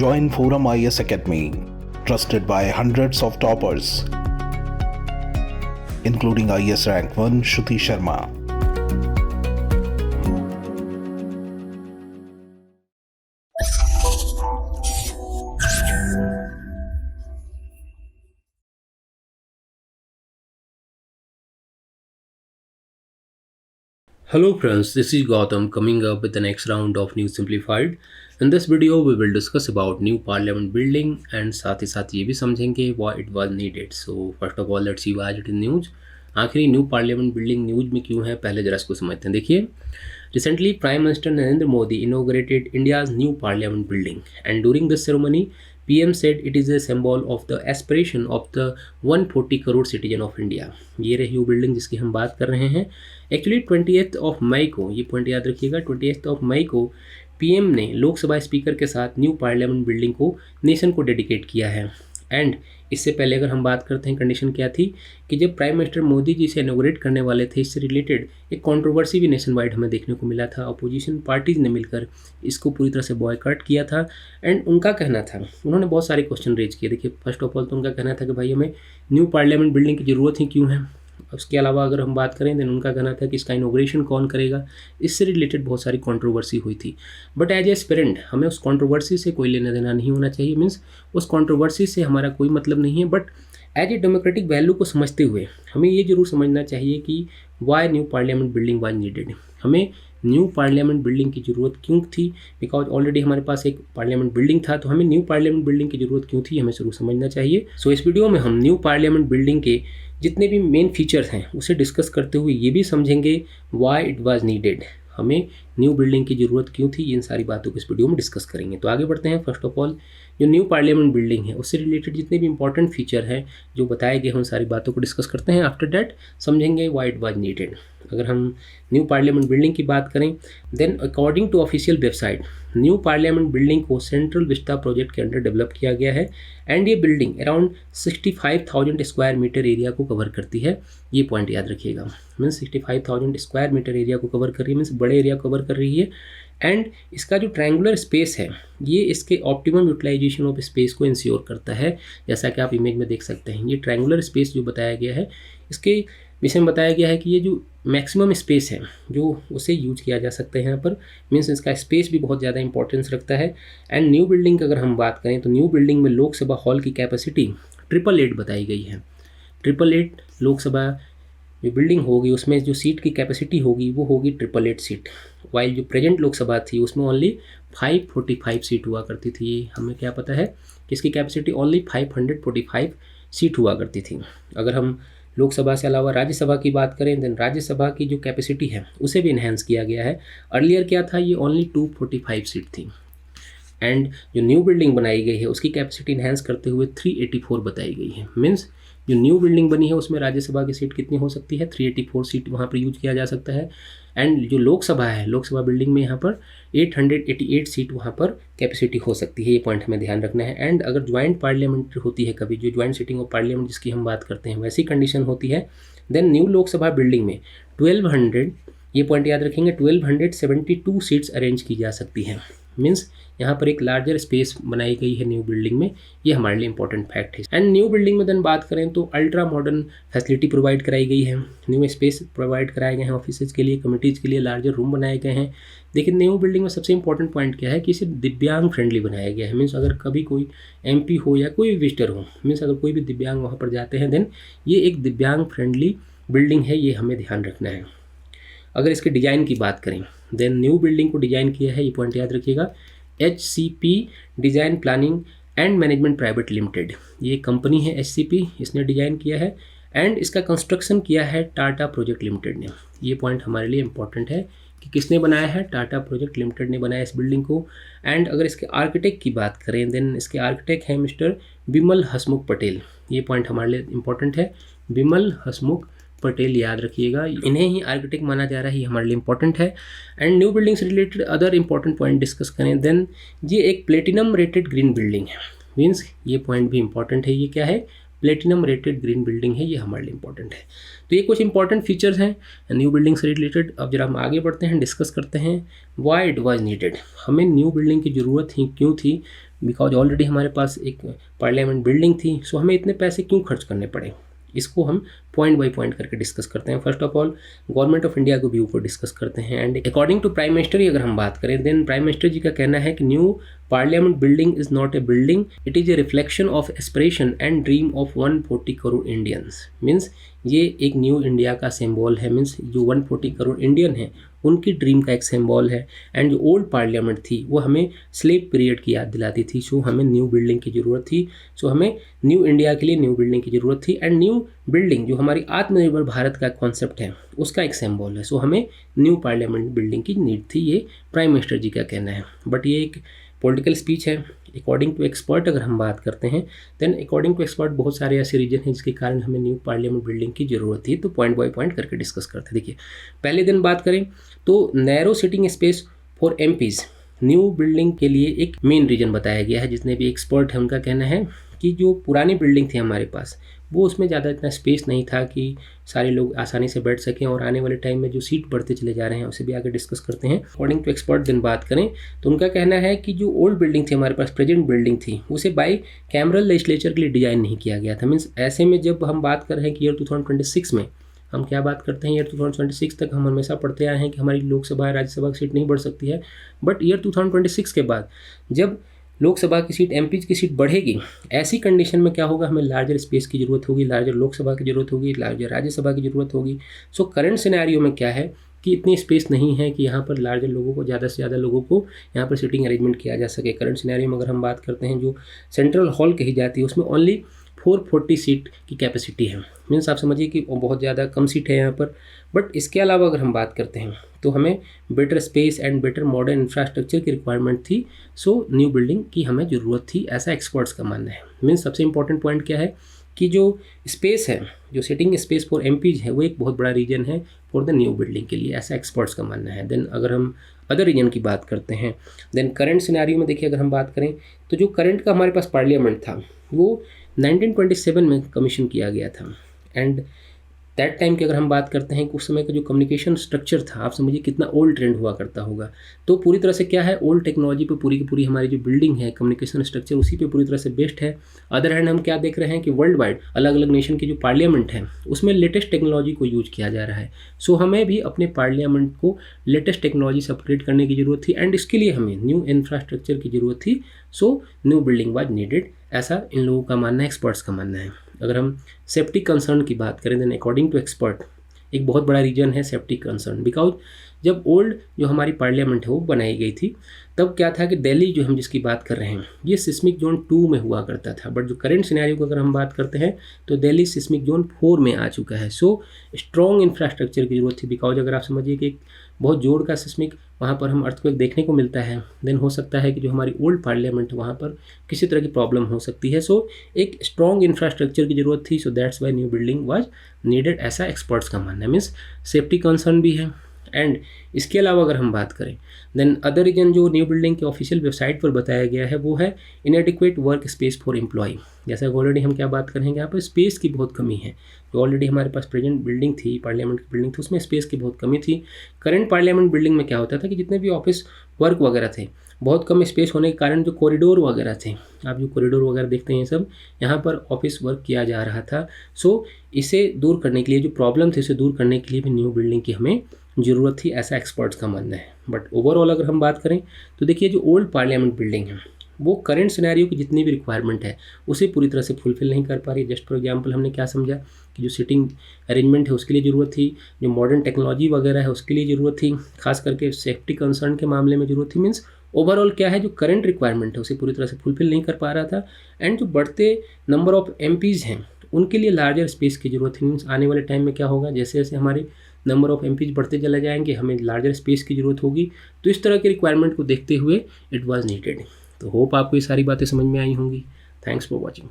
Join Forum IS Academy, trusted by hundreds of toppers, including IS Rank 1 Shruti Sharma. Hello friends, this is Gautam coming up with the next round of News Simplified. In this video, we will discuss about new parliament building and साथ ही साथ ये भी समझेंगे why it was needed. So first of all, let's see why it is news. आखिर new parliament building news में क्यों है, पहले जरा इसको समझते हैं. देखिए, recently prime minister Narendra Modi inaugurated India's new parliament building and during this ceremony PM said it is a symbol of the aspiration of the 140 crore citizen of India. ये रही वो बिल्डिंग जिसकी हम बात कर रहे हैं. एक्चुअली 28 मई को, ये पॉइंट याद रखिएगा, 28 मई को PM ने लोकसभा स्पीकर के साथ न्यू पार्लियामेंट बिल्डिंग को नेशन को डेडिकेट किया है. एंड इससे पहले अगर हम बात करते हैं, कंडीशन क्या थी कि जब प्राइम मिनिस्टर मोदी जी से इनोग्रेट करने वाले थे, इससे रिलेटेड एक कंट्रोवर्सी भी नेशन वाइड हमें देखने को मिला था. अपोजिशन पार्टीज़ ने मिलकर इसको पूरी तरह से बॉयकॉट किया था. एंड उनका कहना था, उन्होंने बहुत सारे क्वेश्चन रेज किए. देखिए, फर्स्ट ऑफ ऑल तो उनका कहना था कि भाई हमें न्यू पार्लियामेंट बिल्डिंग की ज़रूरत ही क्यों है. उसके अलावा अगर हम बात करें, देन उनका कहना था कि इसका इनोग्रेशन कौन करेगा. इससे रिलेटेड बहुत सारी कंट्रोवर्सी हुई थी. बट एज ए एस्पिरेंट हमें उस कंट्रोवर्सी से कोई लेना देना नहीं होना चाहिए. मीन्स उस कंट्रोवर्सी से हमारा कोई मतलब नहीं है. But as a democratic value को समझते हुए हमें ये जरूर समझना चाहिए कि why new parliament building was needed. हमें न्यू पार्लियामेंट बिल्डिंग की ज़रूरत क्यों थी. बिकॉज ऑलरेडी हमारे पास एक पार्लियामेंट बिल्डिंग था, तो हमें न्यू पार्लियामेंट बिल्डिंग की ज़रूरत क्यों थी, हमें जरूर समझना चाहिए. सो इस वीडियो में हम न्यू पार्लियामेंट बिल्डिंग के जितने भी मेन फीचर्स हैं उसे डिस्कस करते हुए ये भी समझेंगे वाई इट वाज नीडेड, हमें न्यू बिल्डिंग की ज़रूरत क्यों थी. इन सारी बातों को इस वीडियो में डिस्कस करेंगे. तो आगे बढ़ते हैं. फर्स्ट ऑफ ऑल, जो न्यू पार्लियामेंट बिल्डिंग है उससे रिलेटेड जितने भी इंपॉर्टेंट फीचर हैं जो बताए गए हैं, उन सारी बातों को डिस्कस करते हैं. आफ्टर दैट समझेंगे वाई इट वाज नीडेड. अगर हम न्यू पार्लियामेंट बिल्डिंग की बात करें, then according to official website, new parliament building को सेंट्रल विस्टा प्रोजेक्ट के अंडर डेवलप किया गया है. एंड ये building around 65,000 square metre area को कवर करती है. ये पॉइंट याद रखिएगा. मीन्स 65,000 स्क्वायर मीटर एरिया को कवर कर रही है, मीन्स बड़े एरिया कवर कर रही है. एंड इसका जो ट्रायंगुलर स्पेस है, ये इसके ऑप्टिमम यूटिलाइजेशन ऑफ स्पेस को इंश्योर करता है. जैसा कि आप इमेज में देख सकते हैं, ये ट्रायंगुलर स्पेस जो बताया गया है, इसके विषय में बताया गया है कि ये जो मैक्सिमम स्पेस है जो उसे यूज किया जा सकता है यहाँ पर. मीन्स इसका स्पेस भी बहुत ज़्यादा इंपॉर्टेंस रखता है. एंड न्यू बिल्डिंग की अगर हम बात करें, तो न्यू बिल्डिंग में लोकसभा हॉल की कैपेसिटी 888 बताई गई है. 888 लोकसभा जो बिल्डिंग होगी उसमें जो सीट की कैपेसिटी होगी वो होगी 888 सीट. वाइल जो प्रेजेंट लोकसभा थी उसमें ओनली 545 सीट हुआ करती थी. हमें क्या पता है कि इसकी कैपेसिटी ओनली 545 सीट हुआ करती थी. अगर हम लोकसभा से अलावा राज्यसभा की बात करें, देन राज्यसभा की जो कैपेसिटी है उसे भी इन्हेंस किया गया है. अर्लियर क्या था, ये ओनली 245 सीट थी. एंड जो न्यू बिल्डिंग बनाई गई है उसकी कैपेसिटी इन्हेंस करते हुए 384 बताई गई है. मीन्स जो न्यू बिल्डिंग बनी है उसमें राज्यसभा की सीट कितनी हो सकती है, 384 सीट वहाँ पर यूज किया जा सकता है. एंड जो लोकसभा है, लोकसभा बिल्डिंग में यहाँ पर 888 सीट वहाँ पर कैपेसिटी हो सकती है. ये पॉइंट हमें ध्यान रखना है. एंड अगर ज्वाइंट पार्लियामेंट होती है कभी, जो ज्वाइंट सिटिंग ऑफ पार्लियामेंट जिसकी हम बात करते हैं, वैसी कंडीशन होती है, देन न्यू लोकसभा बिल्डिंग में 1200, ये पॉइंट याद रखेंगे, 1272 सीट्स अरेंज की जा सकती हैं. मीन्स यहाँ पर एक लार्जर स्पेस बनाई गई है न्यू बिल्डिंग में. ये हमारे लिए इंपॉर्टेंट फैक्ट है. एंड न्यू बिल्डिंग में देन बात करें तो अल्ट्रा मॉडर्न फैसिलिटी प्रोवाइड कराई गई है. न्यू स्पेस प्रोवाइड कराए गए हैं ऑफिसेज के लिए, कमिटीज़ के लिए लार्जर रूम बनाए गए हैं. लेकिन न्यू बिल्डिंग में सबसे इंपॉर्टेंट पॉइंट क्या है कि इसे दिव्यांग फ्रेंडली बनाया गया है. मीन्स अगर कभी कोई MP हो या कोई भी विजिटर हो, मीन्स अगर कोई भी दिव्यांग वहाँ पर जाते हैं, देन ये एक दिव्यांग फ्रेंडली बिल्डिंग है. ये हमें ध्यान रखना है. अगर इसके डिज़ाइन की बात करें, देन न्यू बिल्डिंग को डिज़ाइन किया है, ये पॉइंट याद रखिएगा, HCP design planning and management private limited. ये कंपनी है HCP, इसने डिज़ाइन किया है. एंड इसका कंस्ट्रक्शन किया है टाटा प्रोजेक्ट लिमिटेड ने. ये पॉइंट हमारे लिए इंपॉर्टेंट है कि किसने बनाया है, टाटा प्रोजेक्ट लिमिटेड ने बनाया इस बिल्डिंग को. एंड अगर इसके आर्किटेक्ट की बात करें, देन इसके आर्किटेक्ट हैं मिस्टर बिमल हसमुख पटेल. ये पॉइंट हमारे लिए इंपॉर्टेंट है, बिमल हसमुख पटेल, याद रखिएगा. इन्हें ही आर्किटेक्ट माना जा रहा है, ये हमारे लिए इंपॉर्टेंट है. एंड न्यू बिल्डिंग से related other important point discuss करें, देन ये एक प्लेटिनम रेटेड ग्रीन बिल्डिंग है. मीन्स ये पॉइंट भी इंपॉर्टेंट है. ये क्या है, प्लेटिनम रेटेड ग्रीन बिल्डिंग है, ये हमारे लिए इंपॉर्टेंट है. तो ये कुछ इंपॉर्टेंट फीचर्स हैं न्यू बिल्डिंग से रिलेटेड. अब जरा हम आगे बढ़ते हैं, डिस्कस करते हैं वाई इट वाज नीडेड, हमें न्यू बिल्डिंग की ज़रूरत ही क्यों थी. बिकॉज ऑलरेडी हमारे पास एक पार्लियामेंट बिल्डिंग थी, सो हमें इतने पैसे क्यों खर्च करने पड़े। इसको हम पॉइंट बाय पॉइंट करके डिस्कस करते हैं। First of all government of India के व्यू को डिस्कस करते हैं। And according to prime minister की अगर हम बात करें, देन प्राइम मिनिस्टर जी का कहना है कि new parliament building is not a building, it is a reflection of aspiration and dream of 140 crore Indians. Means ये एक न्यू इंडिया का सिंबल है, मीन्स जो 140 करोड़ इंडियन है उनकी ड्रीम का एक सिंबल है। एंड जो ओल्ड पार्लियामेंट थी वो हमें स्लेव पीरियड की याद दिलाती थी, सो हमें न्यू बिल्डिंग की ज़रूरत थी। सो हमें न्यू इंडिया के लिए न्यू बिल्डिंग की ज़रूरत थी। एंड न्यू बिल्डिंग जो हमारी आत्मनिर्भर भारत का कॉन्सेप्ट है उसका एक सिंबल है, सो हमें न्यू पार्लियामेंट बिल्डिंग की नीड थी, ये प्राइम मिनिस्टर जी का कहना है। बट ये एक पॉलिटिकल स्पीच है। अकॉर्डिंग टू एक्सपर्ट अगर हम बात करते हैं, देन अकॉर्डिंग टू एक्सपर्ट बहुत सारे ऐसे रीजन हैं जिसके कारण हमें न्यू पार्लियामेंट बिल्डिंग की ज़रूरत थी। तो पॉइंट बाय पॉइंट करके डिस्कस करते हैं। देखिए, पहले दिन बात करें तो narrow sitting space for MPs new building के लिए एक मेन रीजन बताया गया है। जितने भी एक्सपर्ट हैं उनका कहना है कि जो पुरानी बिल्डिंग थी हमारे पास वो उसमें ज़्यादा इतना स्पेस नहीं था कि सारे लोग आसानी से बैठ सकें, और आने वाले टाइम में जो सीट बढ़ते चले जा रहे हैं उसे भी आगे डिस्कस करते हैं। अकॉर्डिंग टू एक्सपर्ट दिन बात करें तो उनका कहना है कि जो ओल्ड बिल्डिंग थी हमारे पास, प्रेजेंट बिल्डिंग थी, उसे बाई कैमरल लेजिस्लेचर के लिए डिज़ाइन नहीं किया गया था। मीन्स ऐसे में जब हम बात कर रहे हैं कि ईयर 2026 में हम क्या बात करते हैं, ईयर 2026 तक हम हमेशा पढ़ते आए हैं कि हमारी लोकसभा राज्यसभा की सीट नहीं बढ़ सकती है। बट ईयर 2026 के बाद जब लोकसभा की सीट, एमपीज की सीट बढ़ेगी, ऐसी कंडीशन में क्या होगा, हमें लार्जर स्पेस की ज़रूरत होगी, लार्जर लोकसभा की ज़रूरत होगी, लार्जर राज्यसभा की ज़रूरत होगी। सो करंट सिनेरियो में क्या है कि इतनी स्पेस नहीं है कि यहाँ पर लार्जर लोगों को, ज़्यादा से ज़्यादा लोगों को यहाँ पर सीटिंग अरेंजमेंट किया जा सके। करंट सिनेरियो में अगर हम बात करते हैं, जो सेंट्रल हॉल कही जाती है उसमें ओनली 440 सीट की कैपेसिटी है। मीन्स आप समझिए कि बहुत ज़्यादा कम सीट है यहाँ पर। बट इसके अलावा अगर हम बात करते हैं तो हमें better space and better modern infrastructure की रिक्वायरमेंट थी। सो न्यू बिल्डिंग की हमें ज़रूरत थी, ऐसा एक्सपर्ट्स का मानना है। मीन्स सबसे इंपॉर्टेंट पॉइंट क्या है कि जो स्पेस है, जो सिटिंग स्पेस फॉर एमपीज है, वो एक बहुत बड़ा रीजन है फॉर द न्यू बिल्डिंग के लिए, ऐसा एक्सपर्ट्स का मानना है। देन अगर हम अदर रीजन की बात करते हैं, देन करंट सिनेरियो में देखिए अगर हम बात करें तो जो करंट का हमारे पास पार्लियामेंट था वो 1927 में कमीशन किया गया था। एंड दैट टाइम की अगर हम बात करते हैं कि उस समय का जो कम्युनिकेशन स्ट्रक्चर था, आप समझिए कितना ओल्ड ट्रेंड हुआ करता होगा। तो पूरी तरह से क्या है, ओल्ड टेक्नोलॉजी पे पूरी की पूरी हमारी जो बिल्डिंग है, कम्युनिकेशन स्ट्रक्चर उसी पे पूरी तरह से बेस्ड है। अदर हैंड हम क्या देख रहे हैं कि वर्ल्ड वाइड अलग अलग नेशन की जो पार्लियामेंट है उसमें लेटेस्ट टेक्नोलॉजी को यूज किया जा रहा है। सो हमें भी अपने पार्लियामेंट को लेटेस्ट टेक्नोलॉजी से अपग्रेड करने की ज़रूरत थी, एंड इसके लिए हमें न्यू इंफ्रास्ट्रक्चर की ज़रूरत थी। So new building was needed, ऐसा इन लोगों का मानना है, एक्सपर्ट्स का मानना है। अगर हम सेफ्टी कंसर्न की बात करें, देन अकॉर्डिंग टू एक्सपर्ट एक बहुत बड़ा रीजन है सेफ्टी कंसर्न। बिकॉज जब ओल्ड जो हमारी पार्लियामेंट है वो बनाई गई थी, तब क्या था कि दिल्ली जो हम जिसकी बात कर रहे हैं ये सिस्मिक जोन 2 में हुआ करता था। बट जो करंट सिनेरियो को अगर हम बात करते हैं तो दिल्ली सिस्मिक जोन 4 में आ चुका है। सो स्ट्रॉन्ग इंफ्रास्ट्रक्चर की जरूरत थी। बिकॉज अगर आप समझिए कि एक बहुत जोर का सिस्मिक वहाँ पर हम अर्थक्वेक देखने को मिलता है, देन हो सकता है कि जो हमारी ओल्ड पार्लियामेंट है वहाँ पर किसी तरह की प्रॉब्लम हो सकती है। सो एक स्ट्रॉन्ग इंफ्रास्ट्रक्चर की ज़रूरत थी। So that's why new building was needed, ऐसा एक्सपर्ट्स का मानना है। मीन्स सेफ्टी कंसर्न भी है। एंड इसके अलावा अगर हम बात करें, देन अदर रीजन जो न्यू बिल्डिंग के ऑफिशियल वेबसाइट पर बताया गया है वो है inadequate work space for employ. जैसा ऑलरेडी हम क्या बात करेंगे, यहाँ पर स्पेस की बहुत कमी है। जो ऑलरेडी हमारे पास प्रेजेंट बिल्डिंग थी, पार्लियामेंट की बिल्डिंग थी, उसमें स्पेस की बहुत कमी थी। करंट पार्लियामेंट बिल्डिंग में क्या होता था कि जितने भी ऑफिस वर्क वगैरह थे, बहुत कम स्पेस होने के कारण जो कॉरिडोर वगैरह थे, आप जो कॉरिडोर वगैरह देखते हैं, सब यहाँ पर ऑफिस वर्क किया जा रहा था। सो इसे दूर करने के लिए, जो प्रॉब्लम थी उसे दूर करने के लिए भी न्यू बिल्डिंग की हमें ज़रूरत थी, ऐसा एक्सपर्ट्स का मानना है। बट ओवरऑल अगर हम बात करें तो देखिए जो ओल्ड पार्लियामेंट बिल्डिंग है वो करंट सिनेरियो की जितनी भी रिक्वायरमेंट है उसे पूरी तरह से फुलफिल नहीं कर पा रही। जस्ट फॉर एग्जांपल हमने क्या समझा कि जो सीटिंग अरेंजमेंट है उसके लिए ज़रूरत थी, जो मॉडर्न टेक्नोलॉजी वगैरह है उसके लिए ज़रूरत थी, खास करके सेफ्टी कंसर्न के मामले में ज़रूरत थी। मीन्स ओवरऑल क्या है, जो करंट रिक्वायरमेंट है उसे पूरी तरह से फुलफिल नहीं कर पा रहा था। एंड जो बढ़ते नंबर ऑफ एमपीज़ हैं उनके लिए लार्जर स्पेस की ज़रूरत थी। मीन्स आने वाले टाइम में क्या होगा, जैसे जैसे हमारे नंबर ऑफ एमपीज बढ़ते चले जाएंगे, हमें लार्जर स्पेस की ज़रूरत होगी। तो इस तरह की रिक्वायरमेंट को देखते हुए इट वाज नीडेड। तो होप आपको ये सारी बातें समझ में आई होंगी। Thanks for watching.